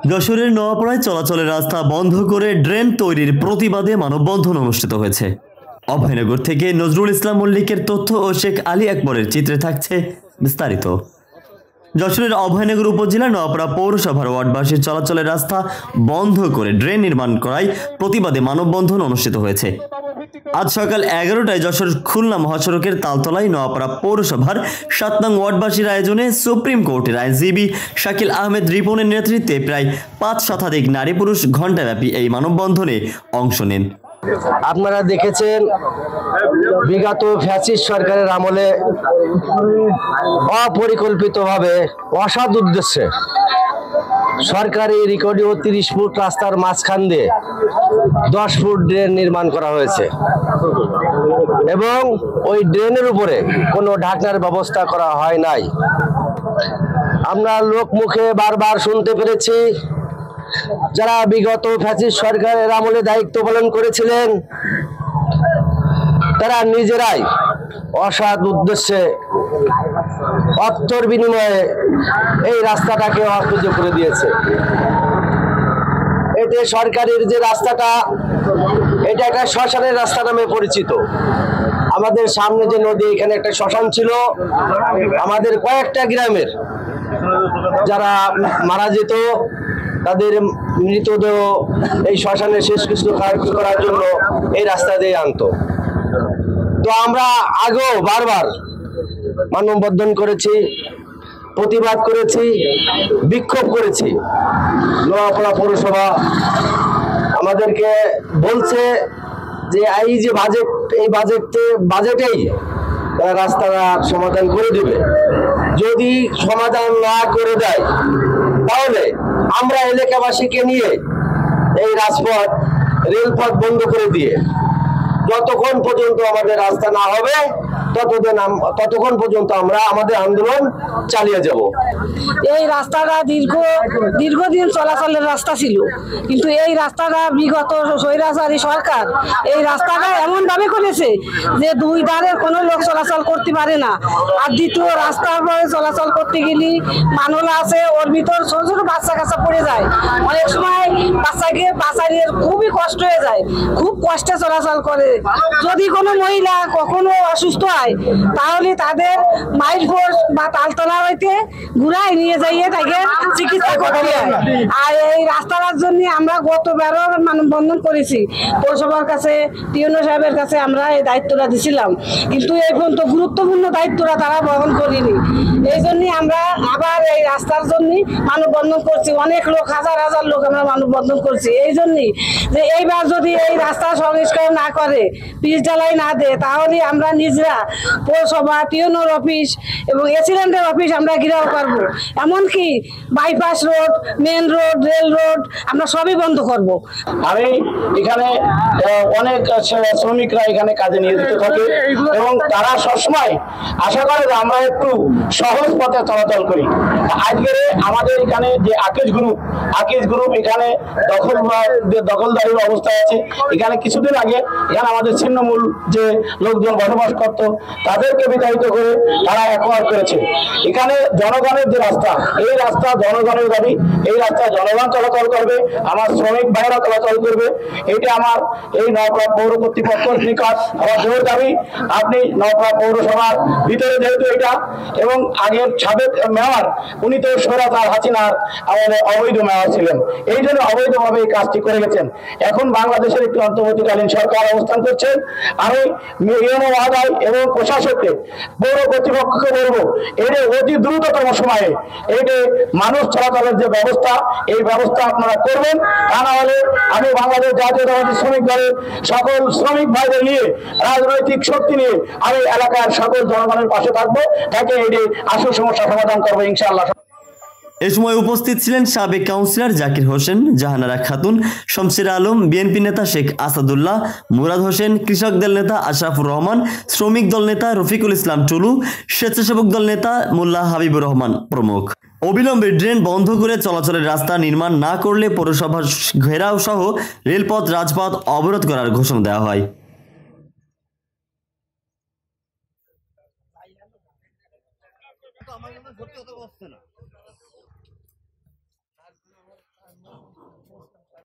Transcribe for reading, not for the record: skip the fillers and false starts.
যশোরের নোয়াপাড়ায় চলাচলের রাস্তা বন্ধ করে ড্রেন তৈরির প্রতিবাদে মানববন্ধন অনুষ্ঠিত হয়েছে। অভয়নগর থেকে নজরুল ইসলাম মল্লিকের তথ্য ও শেখ আলী আকবরের চিত্রে থাকছে বিস্তারিত। যশোরের অভয়নগর উপজেলার নোয়াপাড়া পৌরসভার ওয়ার্ডবাসীর চলাচলের রাস্তা বন্ধ করে ড্রেন নির্মাণ করায় প্রতিবাদে মানববন্ধন অনুষ্ঠিত হয়েছে। আজ সকাল 11টায় যশোর খুলনা মহাসড়কের তালতলায় নোয়াপাড়া পৌরসভার 7 নং ওয়ার্ডবাসীর আয়োজনে সুপ্রিম কোর্টের আইনজীবী শাকিল আহমেদ রিপনের নেতৃত্বে প্রায় 5 শতাধিক নারী পুরুষ ঘণ্টাব্যাপী এই মানববন্ধনে অংশ নেন। আপনারা দেখেছেন বিগত ফ্যাসিস্ট সরকারের আমলে অপরিকল্পিতভাবে অসৎ উদ্দেশ্যে সরকারি রেকর্ডে 30 ফুট রাস্তার মাঝখান দিয়ে 10 ফুট ড্রেন নির্মাণ করা হয়েছে এবং ওই ড্রেনের উপরে কোনো ঢাকনার ব্যবস্থা করা হয় নাই। আমরা লোকমুখে বারবার শুনতে পেরেছি যারা বিগত ফ্যাসিস্ট সরকারের আমলে দায়িত্ব পালন করেছিলেন তারা নিজেরাই অসৎ উদ্দেশ্যে অর্থের বিনিময়ে এই রাস্তাটাকে অকেজো করে দিয়েছে। এতে সরকারের যে রাস্তাটা এটা একটা শ্মশানের রাস্তা নামে পরিচিত। আমাদের সামনে যে নদী, এখানে একটা শ্মশান ছিল। আমাদের কয়েকটা গ্রামের যারা মারা যেত তাদের মৃতদেহ এই শ্মশানে শেষকৃত্য করার জন্য এই রাস্তা দিয়ে আনতো। তো আমরা আগেও বারবার মানববন্ধন করেছি, প্রতিবাদ করেছি, বিক্ষোভ করেছি। নোয়াপাড়া পৌরসভা আমাদেরকে বলছে যে এই যে বাজেট, এই বাজেটেই তারা রাস্তাটা সমাধান করে দেবে। যদি সমাধান না করে দেয় তাহলে আমরা এলাকাবাসীকে নিয়ে এই রাজপথ রেলপথ বন্ধ করে দিয়ে যতক্ষণ পর্যন্ত আমাদের রাস্তা না হবে ততক্ষণ পর্যন্ত আমরা আমাদের আন্দোলন চালিয়ে যাব। এই রাস্তাটা দীর্ঘদিন চলাচলের রাস্তা ছিল, কিন্তু এই রাস্তাটা বিগত স্বৈরাচারী সরকার এই রাস্তাটা এমন ভাবে করেছে যে দুই ধারের কোনো লোক চলাচল করতে পারে না। আর দ্বিতীয় রাস্তার পরে চলাচল করতে গেলে মানলা আছে, ওর ভিতর ছোট ছোট বাচ্চা কাচ্চা পড়ে যায়। অনেক সময় বাচ্চাকে বাঁচানোর খুবই কষ্ট হয়ে যায়, খুব কষ্টে চলাচল করে। যদি কোনো মহিলা কখনো অসুস্থ হয় তাহলে তাদের মাইল ফোর্স বা তালতলা হইতে ঘুরায় নিয়ে যাইয়ে তাকে চিকিৎসা করতে হয়। আর এই রাস্তার জন্য আমরা গতবারও মানববন্ধন করেছি পৌরসভার কাছে, টিউনো সাহেবের কাছে আমরা এই দায়িত্বটা দিছিলাম, কিন্তু এই পর্যন্ত গুরুত্বপূর্ণ দায়িত্বটা তারা বহন করেনি। এই জন্যই আমরা আবার এই রাস্তার জন্য মানববন্ধন করছি। অনেক লোক, হাজার হাজার লোক আমরা মানববন্ধন করছি এই জন্যই যে এইবার যদি এই রাস্তা সংস্কার না করে, পিচ ঢালাই না দেয়, তাহলে আমরা নিজেরা পৌরসভা, টিউনোর অফিস এবং এসিডেন্টের অফিস আমরা ঘেরাও করবো। এমনকি bypass road, main road, rail road আমরা সবই বন্ধ করব। আমি এখানে অনেক শ্রমিকরা এখানে কাজে নিয়োজিত থাকে এবং তারা সবসময় আশা করে যে আমরা একটু সহজ পথে চলাচল করি। আজকের আমাদের এখানে যে আকিজ গ্রুপ এখানে দখলদারির অবস্থায় আছে। এখানে কিছুদিন আগে এখানে আমাদের ছিন্নমূল যে লোকজন বসবাস করত তাদেরকে বিতাড়িত করে তারা অ্যাকোয়ার করেছে। এখানে জনগণের যে রাস্তা, এই রাস্তা জনগণের দাবি, এই রাস্তা জনগণ চলাচল করবে, আমার শ্রমিক ভাইয়েরা চলাচল করবে। এটা আমার এই নোয়াপাড়া পৌর কর্তৃপক্ষের নিকট আমার জোর দাবি। আপনি নোয়াপাড়া পৌরসভার ভিতরে যেহেতু এটা, এবং আগের সাবেক মেয়র উনি তো স্বৈরাচার হাসিনার আমাদের অবৈধ মেয়র ছিলেন, এই জন্য অবৈধভাবে এই কাজটি করে গেছেন। এখন বাংলাদেশের একটি অন্তর্বর্তীকালীন সরকার অবস্থান করছেন। আমি মহোদয় এবং প্রশাসককে, পৌর কর্তৃপক্ষকে বলবো এটা অতি দ্রুততম সময়ে এটা মানুষ চলাচলের যে ব্যবস্থা, এই ব্যবস্থা আপনারা করবেন। তা না হলে আমি বাংলাদেশ জাতীয়তাবাদী শ্রমিক দলের সকল শ্রমিক ভাইদের নিয়ে, রাজনৈতিক শক্তি নিয়ে আমি এলাকার সকল জনগণের পাশে থাকবো, তাকে এটি আসল সমস্যা সমাধান করবো ইনশাআল্লাহ। এ সময় উপস্থিত ছিলেন সাবেক কাউন্সিলর জাকির হোসেন, জাহানারা খাতুন, শমসের আলম, বিএনপি নেতা শেখ আসাদুল্লাহ, মুরাদ হোসেন, কৃষক দল নেতা আশরাফুর রহমান, শ্রমিক দল নেতা রফিকুল ইসলাম টুলু, স্বেচ্ছাসেবক দল নেতা মোল্লা হাবিবুর রহমান প্রমুখ। অবিলম্বে ড্রেন বন্ধ করে চলাচলের রাস্তা নির্মাণ না করলে পৌরসভার ঘেরাও সহ রেলপথ, রাজপথ অবরোধ করার ঘোষণা দেওয়া হয়। আমার মনে সত্যি কথা হচ্ছে না।